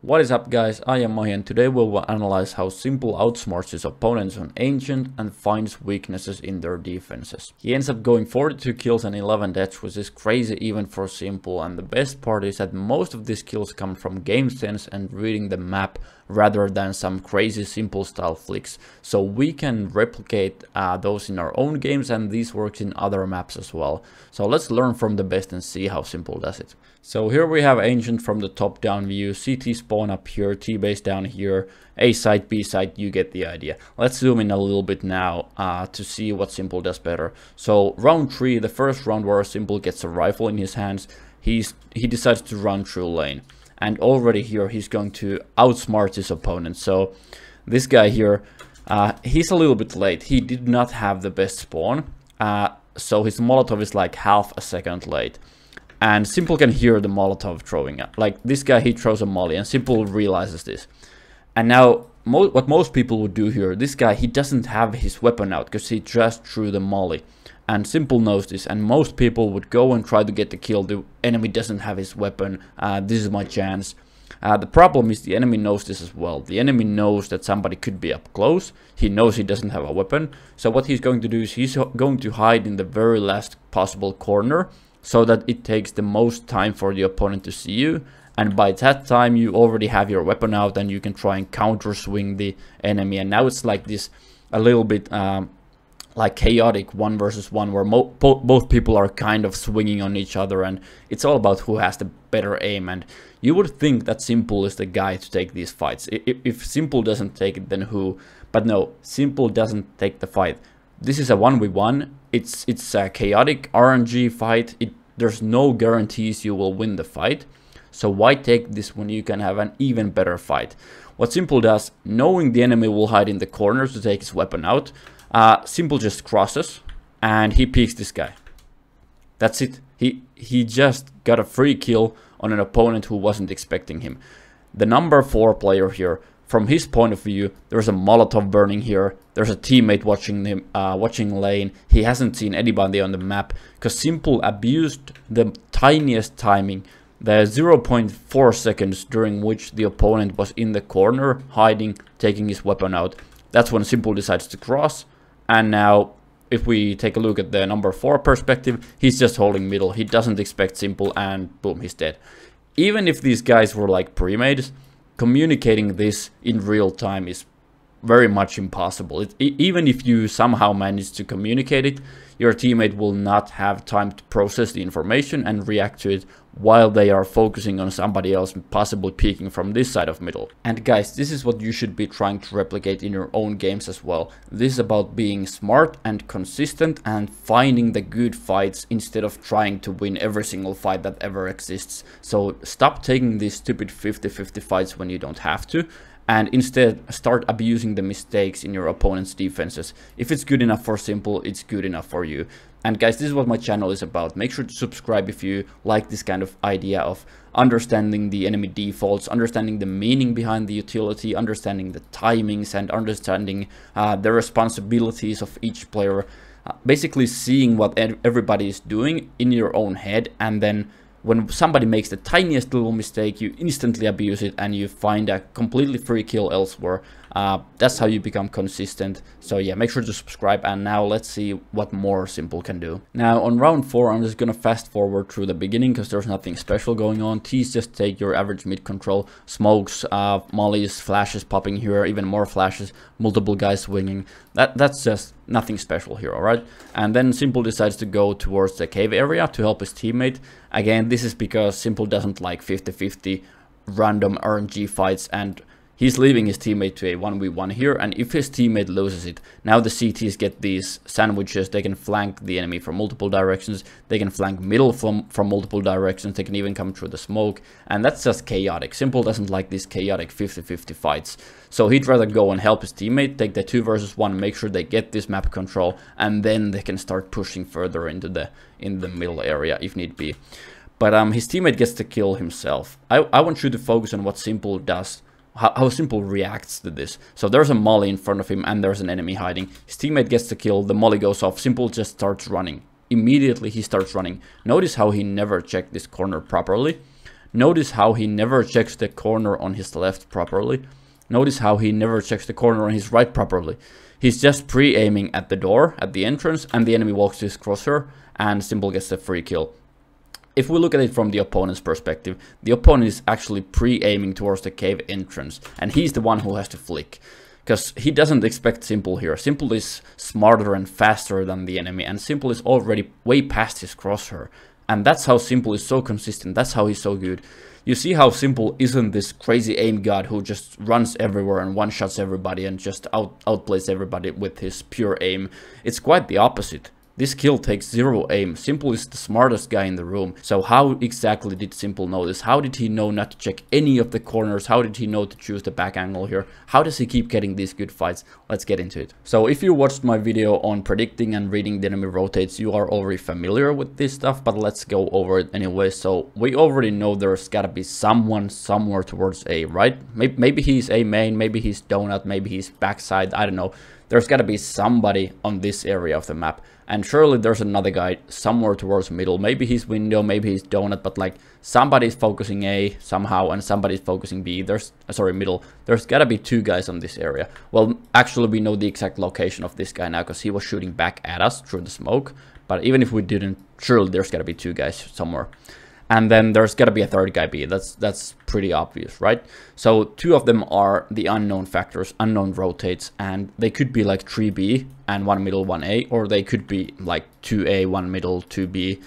What is up, guys? I am Mahi and today we will analyze how s1mple outsmarts his opponents on Ancient and finds weaknesses in their defenses. He ends up going 42 kills and 11 deaths, which is crazy even for s1mple, and the best part is that most of these kills come from game sense and reading the map rather than some crazy s1mple style flicks. So we can replicate those in our own games, and this works in other maps as well. So let's learn from the best and see how s1mple does it. So here we have Ancient from the top down view, CT spawn up here, T base down here, A site, B site, you get the idea. Let's zoom in a little bit now to see what s1mple does better. So round 3, the first round where s1mple gets a rifle in his hands, he decides to run through lane. And already here he's going to outsmart his opponent. So this guy here, he's a little bit late. He did not have the best spawn, so his Molotov is like half a second late. And s1mple can hear the Molotov throwing up. Like this guy, he throws a molly and s1mple realizes this. And now what most people would do here, this guy, he doesn't have his weapon out because he just threw the molly. And s1mple knows this, and most people would go and try to get the kill. The enemy doesn't have his weapon. This is my chance. The problem is the enemy knows this as well. The enemy knows that somebody could be up close. He knows he doesn't have a weapon. So what he's going to do is he's going to hide in the very last possible corner, so that it takes the most time for the opponent to see you, and by that time you already have your weapon out and you can try and counter swing the enemy. And now it's like this a little bit like chaotic 1 versus 1 where both people are kind of swinging on each other, and it's all about who has the better aim. And you would think that s1mple is the guy to take these fights. If s1mple doesn't take it, then who? But no, s1mple doesn't take the fight. This is a 1v1. It's a chaotic RNG fight. There's no guarantees you will win the fight. So why take this when you can have an even better fight? What s1mple does, knowing the enemy will hide in the corners to take his weapon out, s1mple just crosses and he peeks this guy. That's it. He just got a free kill on an opponent who wasn't expecting him. The number 4 player here, from his point of view, there's a Molotov burning here. There's a teammate watching him, watching lane. He hasn't seen anybody on the map because s1mple abused the tiniest timing, the 0.4 seconds during which the opponent was in the corner, hiding, taking his weapon out. That's when s1mple decides to cross. And now, if we take a look at the number 4 perspective, he's just holding middle. He doesn't expect s1mple, and boom, he's dead. Even if these guys were like pre-mades, communicating this in real time is very much impossible. Even if you somehow manage to communicate it, your teammate will not have time to process the information and react to it while they are focusing on somebody else possibly peeking from this side of middle. And guys, this is what you should be trying to replicate in your own games as well. This is about being smart and consistent and finding the good fights instead of trying to win every single fight that ever exists. So stop taking these stupid 50-50 fights when you don't have to, and instead start abusing the mistakes in your opponent's defenses. If it's good enough for s1mple, it's good enough for you. And guys, this is what my channel is about. Make sure to subscribe if you like this kind of idea of understanding the enemy defaults, understanding the meaning behind the utility, understanding the timings, and understanding the responsibilities of each player. Basically seeing what everybody is doing in your own head, and then when somebody makes the tiniest little mistake, you instantly abuse it and you find a completely free kill elsewhere. That's how you become consistent. So yeah, make sure to subscribe, and now let's see what more s1mple can do. Now on round 4, I'm just gonna fast forward through the beginning because there's nothing special going on. T's just take your average mid control, smokes, mollies, flashes popping here, even more flashes, multiple guys swinging. That's just nothing special here, alright? And then s1mple decides to go towards the cave area to help his teammate. Again, this is because s1mple doesn't like 50-50 random RNG fights, and he's leaving his teammate to a 1v1 here, and if his teammate loses it, now the CTs get these sandwiches. They can flank the enemy from multiple directions, they can flank middle from multiple directions, they can even come through the smoke, and that's just chaotic. s1mple doesn't like these chaotic 50-50 fights, so he'd rather go and help his teammate, take the 2 versus 1, make sure they get this map control, and then they can start pushing further into the middle area if need be. But his teammate gets to kill himself. I want you to focus on what s1mple does, how s1mple reacts to this. So there's a molly in front of him and there's an enemy hiding. His teammate gets the kill, the molly goes off, s1mple just starts running. Immediately he starts running. Notice how he never checked this corner properly. Notice how he never checks the corner on his left properly. Notice how he never checks the corner on his right properly. He's just pre-aiming at the door, at the entrance, and the enemy walks to his crosshair, and s1mple gets the free kill. If we look at it from the opponent's perspective, the opponent is actually pre-aiming towards the cave entrance, and he's the one who has to flick. Because he doesn't expect s1mple here. s1mple is smarter and faster than the enemy, and s1mple is already way past his crosshair. And that's how s1mple is so consistent, that's how he's so good. You see how s1mple isn't this crazy aim god who just runs everywhere and one-shots everybody and just outplays everybody with his pure aim. It's quite the opposite. This kill takes 0 aim. s1mple is the smartest guy in the room. So how exactly did s1mple know this? How did he know not to check any of the corners? How did he know to choose the back angle here? How does he keep getting these good fights? Let's get into it. So if you watched my video on predicting and reading the enemy rotates, you are already familiar with this stuff, but let's go over it anyway. So we already know there's gotta be someone somewhere towards A, right? Maybe he's A main, maybe he's donut, maybe he's backside, I don't know. There's gotta be somebody on this area of the map. And surely there's another guy somewhere towards middle. Maybe he's window, maybe he's donut, but like somebody's focusing A somehow and somebody's focusing B. Middle. There's gotta be 2 guys on this area. Well, actually we know the exact location of this guy now because he was shooting back at us through the smoke. But even if we didn't, surely there's gotta be 2 guys somewhere. And then there's gotta be a 3rd guy B. That's pretty obvious, right? So 2 of them are the unknown factors, unknown rotates, and they could be like 3B and 1 middle, 1A, or they could be like 2A, 1 middle, 2B,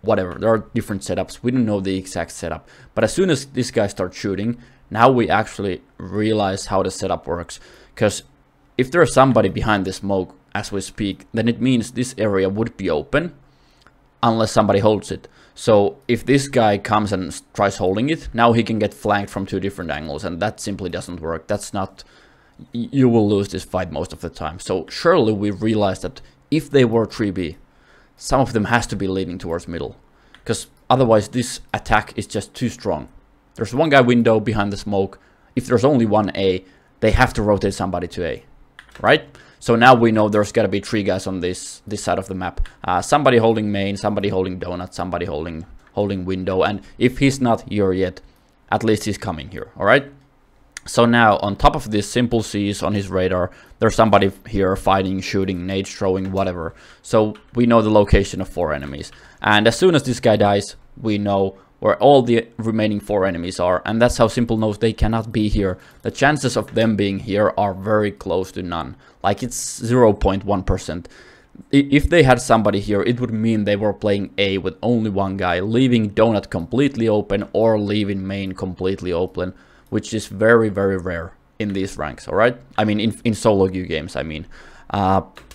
whatever. There are different setups. We don't know the exact setup. But as soon as this guy starts shooting, now we actually realize how the setup works. Because if there's somebody behind the smoke as we speak, then it means this area would be open unless somebody holds it. So if this guy comes and tries holding it, now he can get flanked from 2 different angles, and that simply doesn't work. That's not... You will lose this fight most of the time. So surely we realized that if they were 3B, some of them has to be leaning towards middle. Because otherwise this attack is just too strong. There's 1 guy window behind the smoke. If there's only 1 A, they have to rotate somebody to A, right? So now we know there's gotta be 3 guys on this side of the map. Somebody holding main, somebody holding donut, somebody holding window. And if he's not here yet, at least he's coming here, alright? So now on top of this, s1mple sees on his radar, there's somebody here fighting, shooting, nades throwing, whatever. So we know the location of 4 enemies. And as soon as this guy dies, we know where all the remaining 4 enemies are, and that's how s1mple knows they cannot be here. The chances of them being here are very close to none. Like it's 0.1%. If they had somebody here, it would mean they were playing A with only 1 guy, leaving donut completely open or leaving main completely open, which is very, very rare in these ranks, alright? I mean, in solo queue games, I mean.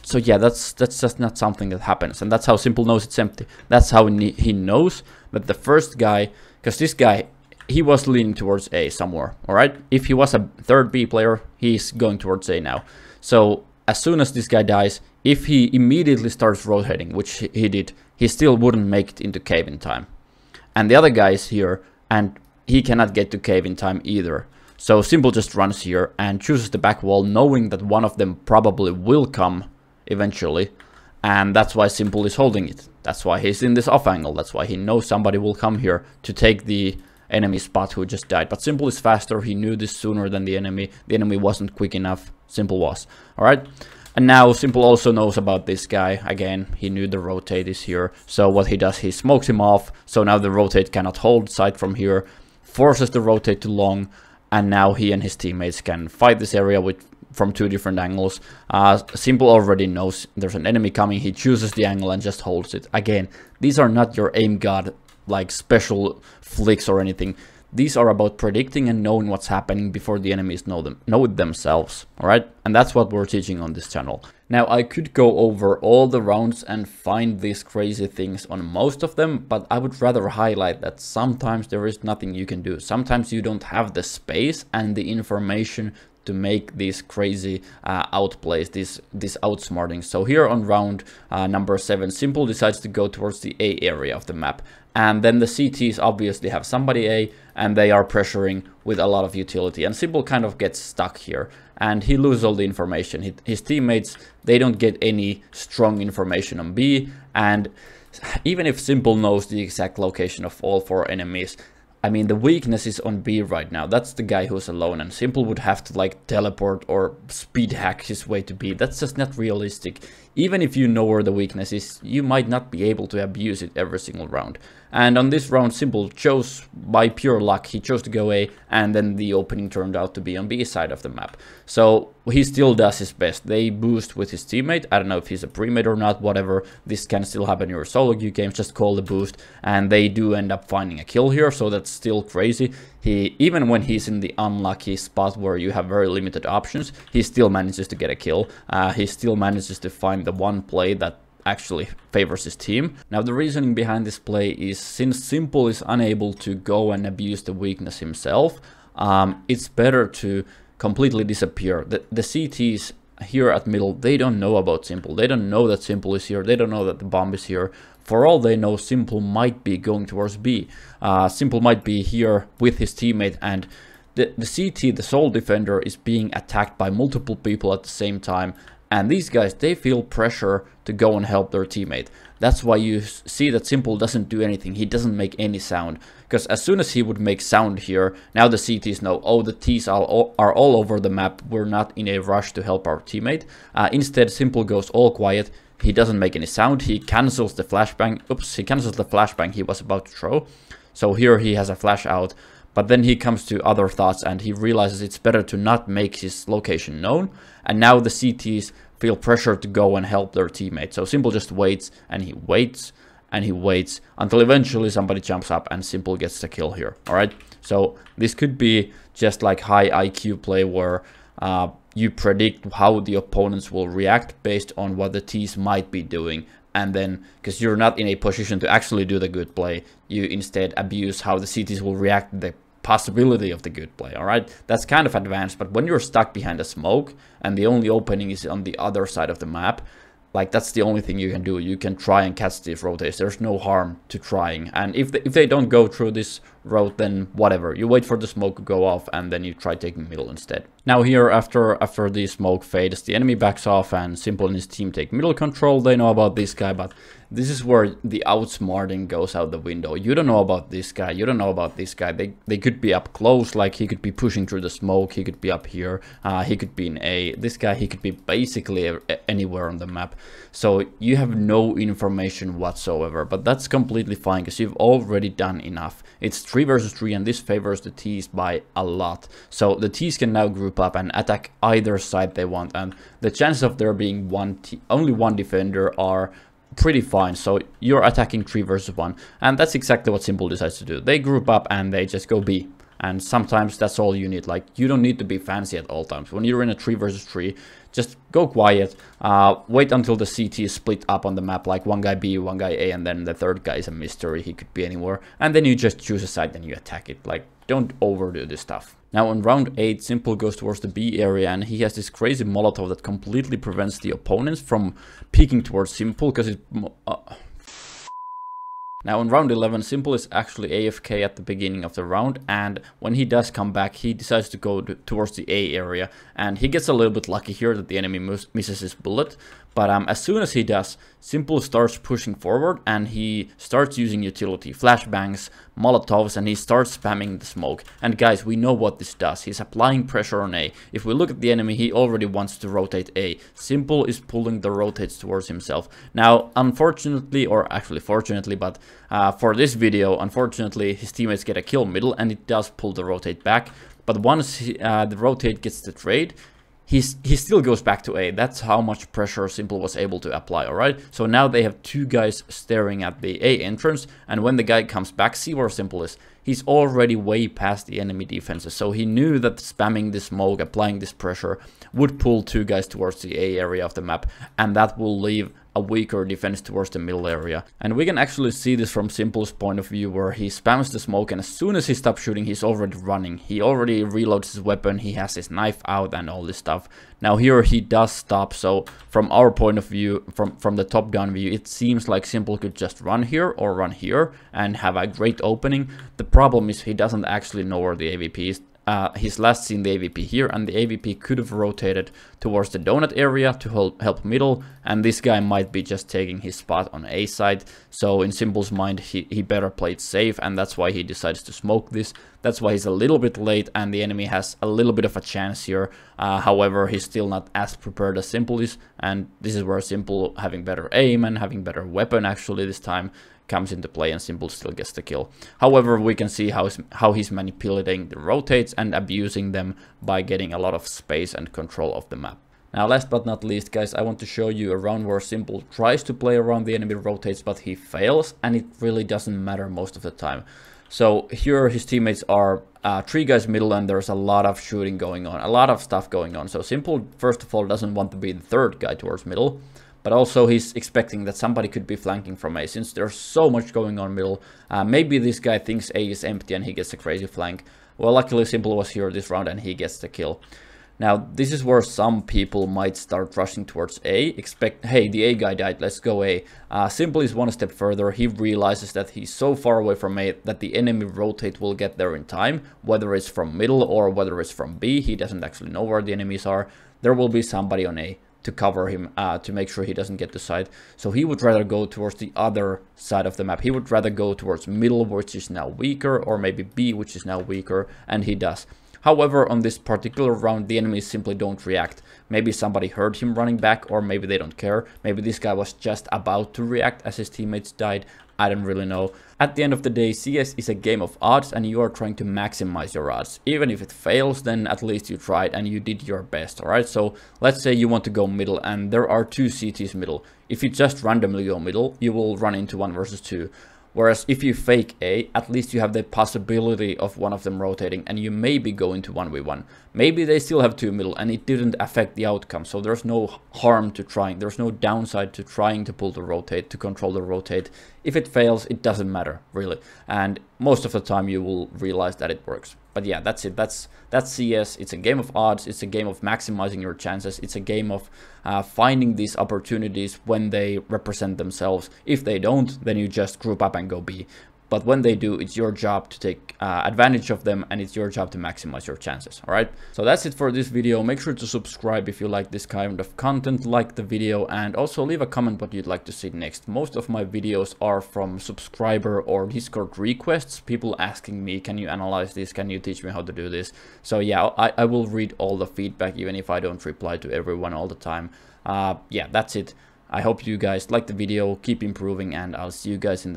So yeah, that's just not something that happens, and that's how s1mple knows it's empty. That's how he knows that the first guy, because this guy, he was leaning towards A somewhere, alright? If he was a 3rd B player, he's going towards A now. So as soon as this guy dies, if he immediately starts rotating, which he did, he still wouldn't make it into cave in time. And the other guy is here, and he cannot get to cave in time either. So s1mple just runs here and chooses the back wall, knowing that one of them probably will come eventually. And that's why s1mple is holding it. That's why he's in this off angle. That's why he knows somebody will come here to take the enemy spot who just died. But s1mple is faster. He knew this sooner than the enemy. The enemy wasn't quick enough. s1mple was. Alright? And now s1mple also knows about this guy. Again, he knew the rotate is here. So what he does, he smokes him off. So now the rotate cannot hold sight from here. Forces the rotate to long. And now he and his teammates can fight this area from 2 different angles. s1mple already knows there's an enemy coming. He chooses the angle and just holds it. Again, these are not your aim god like special flicks or anything. These are about predicting and knowing what's happening before the enemies know it themselves. Alright? And that's what we're teaching on this channel. Now, I could go over all the rounds and find these crazy things on most of them, but I would rather highlight that sometimes there is nothing you can do. Sometimes you don't have the space and the information to make these crazy outplays, this outsmarting. So here on round number 7, s1mple decides to go towards the A area of the map. And then the CTs obviously have somebody A, and they are pressuring with a lot of utility. And s1mple kind of gets stuck here, and he loses all the information. His teammates, they don't get any strong information on B, and even if s1mple knows the exact location of all 4 enemies, I mean, the weakness is on B right now. That's the guy who's alone, and s1mple would have to like teleport or speed hack his way to B. That's just not realistic. Even if you know where the weakness is, you might not be able to abuse it every single round. And on this round, s1mple chose, by pure luck, he chose to go A, and then the opening turned out to be on B side of the map. So he still does his best. They boost with his teammate. I don't know if he's a pre-mate or not, whatever. This can still happen in your solo queue games, just call the boost. And they do end up finding a kill here, so that's still crazy. Even when he's in the unlucky spot where you have very limited options, he still manages to get a kill. He still manages to find the one play that actually favors his team. Now the reasoning behind this play is, since s1mple is unable to go and abuse the weakness himself, it's better to completely disappear. The CTs here at middle, they don't know about s1mple. They don't know that s1mple is here. They don't know that the bomb is here. For all they know, s1mple might be going towards B. s1mple might be here with his teammate, and the CT, the sole defender, is being attacked by multiple people at the same time. And these guys, they feel pressure to go and help their teammate. That's why you see that s1mple doesn't do anything. He doesn't make any sound. Because as soon as he would make sound here, now the CTs know, oh, the Ts are all over the map. We're not in a rush to help our teammate. Instead, s1mple goes all quiet. He doesn't make any sound. He cancels the flashbang. Oops, he cancels the flashbang he was about to throw. So here he has a flash out. But then he comes to other thoughts and he realizes it's better to not make his location known. And now the CTs feel pressure to go and help their teammate. So s1mple just waits and he waits and he waits until eventually somebody jumps up and s1mple gets the kill here. All right. So this could be just like high IQ play where you predict how the opponents will react based on what the Ts might be doing. And then, because you're not in a position to actually do the good play, you instead abuse how the CTs will react to the possibility of the good play. All right, that's kind of advanced, but when you're stuck behind a smoke and the only opening is on the other side of the map, like that's the only thing you can do. You can try and catch these rotates. There's no harm to trying. And if they don't go through this route, then whatever. You wait for the smoke to go off and then you try taking middle instead. Now here, after the smoke fades, the enemy backs off and s1mple and his team take middle control. They know about this guy, but this is where the outsmarting goes out the window. You don't know about this guy. You don't know about this guy. They could be up close, like he could be pushing through the smoke. He could be up here. He could be in A. This guy, he could be basically anywhere on the map. So you have no information whatsoever, but that's completely fine because you've already done enough. It's 3 versus 3 and this favors the Ts by a lot. So the Ts can now group up and attack either side they want, and the chances of there being only one defender are pretty fine. So you're attacking 3 versus 1, and that's exactly what s1mple decides to do. They group up and they just go B. And sometimes that's all you need. Like, you don't need to be fancy at all times. When you're in a 3 versus 3, just go quiet, wait until the CT is split up on the map, like one guy B, one guy A, and then the third guy is a mystery. He could be anywhere. And then you just choose a side and you attack it. Like, don't overdo this stuff. Now on round 8, s1mple goes towards the B area and he has this crazy Molotov that completely prevents the opponents from peeking towards s1mple because it... Now in round 11, s1mple is actually AFK at the beginning of the round, and when he does come back, he decides to go towards the A area, and he gets a little bit lucky here that the enemy misses his bullet. But as soon as he does, s1mple starts pushing forward and he starts using utility, flashbangs, Molotovs, and he starts spamming the smoke. And guys, we know what this does. He's applying pressure on A. If we look at the enemy, he already wants to rotate A. s1mple is pulling the rotates towards himself. Now, unfortunately, or actually fortunately, but for this video, unfortunately, his teammates get a kill middle and it does pull the rotate back. But once the rotate gets the trade, he still goes back to A. That's how much pressure s1mple was able to apply, alright? So now they have 2 guys staring at the A entrance, and when the guy comes back, see where s1mple is. He's already way past the enemy defenses, so he knew that spamming this smoke, applying this pressure, would pull 2 guys towards the A area of the map, and that will leave a weaker defense towards the middle area. And we can actually see this from s1mple's point of view, where he spams the smoke and as soon as he stops shooting, he's already running. He already reloads his weapon, he has his knife out and all this stuff. Now here he does stop, so from our point of view, from the top down view, it seems like s1mple could just run here or run here and have a great opening. The problem is he doesn't actually know where the AVP is. he's last seen the AVP here, and the AVP could have rotated towards the donut area to help middle, and this guy might be just taking his spot on A side. So in s1mple's mind, he better play it safe, and that's why he decides to smoke this. That's why he's a little bit late, and the enemy has a little bit of a chance here. However, he's still not as prepared as s1mple is, and this is where s1mple having better aim and having better weapon actually this time comes into play, and s1mple still gets the kill. However, we can see how he's manipulating the rotates and abusing them by getting a lot of space and control of the map. Now, last but not least, guys, I want to show you a round where s1mple tries to play around the enemy rotates, but he fails, and it really doesn't matter most of the time. So here his teammates are 3 guys middle, and there's a lot of shooting going on, a lot of stuff going on. So s1mple, first of all, doesn't want to be the 3rd guy towards middle, but also he's expecting that somebody could be flanking from A, since there's so much going on middle. Maybe this guy thinks A is empty and he gets a crazy flank. Well, luckily s1mple was here this round and he gets the kill. Now, this is where some people might start rushing towards A, hey, the A guy died, let's go A. s1mple is one step further. He realizes that he's so far away from A that the enemy rotate will get there in time, whether it's from middle or whether it's from B. He doesn't actually know where the enemies are. There will be somebody on A to cover him, to make sure he doesn't get the side. So he would rather go towards the other side of the map. He would rather go towards middle, which is now weaker, or maybe B, which is now weaker, and he does. However, on this particular round, the enemies simply don't react. Maybe somebody heard him running back, or maybe they don't care. Maybe this guy was just about to react as his teammates died. I don't really know. At the end of the day, CS is a game of odds, and you are trying to maximize your odds. Even if it fails, then at least you tried and you did your best, alright? So let's say you want to go middle and there are 2 CTs middle. If you just randomly go middle, you will run into 1 versus 2. Whereas if you fake A, at least you have the possibility of one of them rotating, and you maybe go into 1v1. Maybe they still have 2 middle and it didn't affect the outcome, so there's no harm to trying. There's no downside to trying to pull the rotate, to control the rotate. If it fails, it doesn't matter, really. And most of the time you will realize that it works. But yeah, that's it. That's CS. It's a game of odds. It's a game of maximizing your chances. It's a game of finding these opportunities when they represent themselves. If they don't, then you just group up and go B. But when they do, it's your job to take advantage of them, and it's your job to maximize your chances. All right. So that's it for this video. Make sure to subscribe if you like this kind of content, like the video, and also leave a comment what you'd like to see next. Most of my videos are from subscriber or Discord requests. People asking me, can you analyze this? Can you teach me how to do this? So yeah, I will read all the feedback, even if I don't reply to everyone all the time. Yeah, that's it. I hope you guys like the video, keep improving, and I'll see you guys in the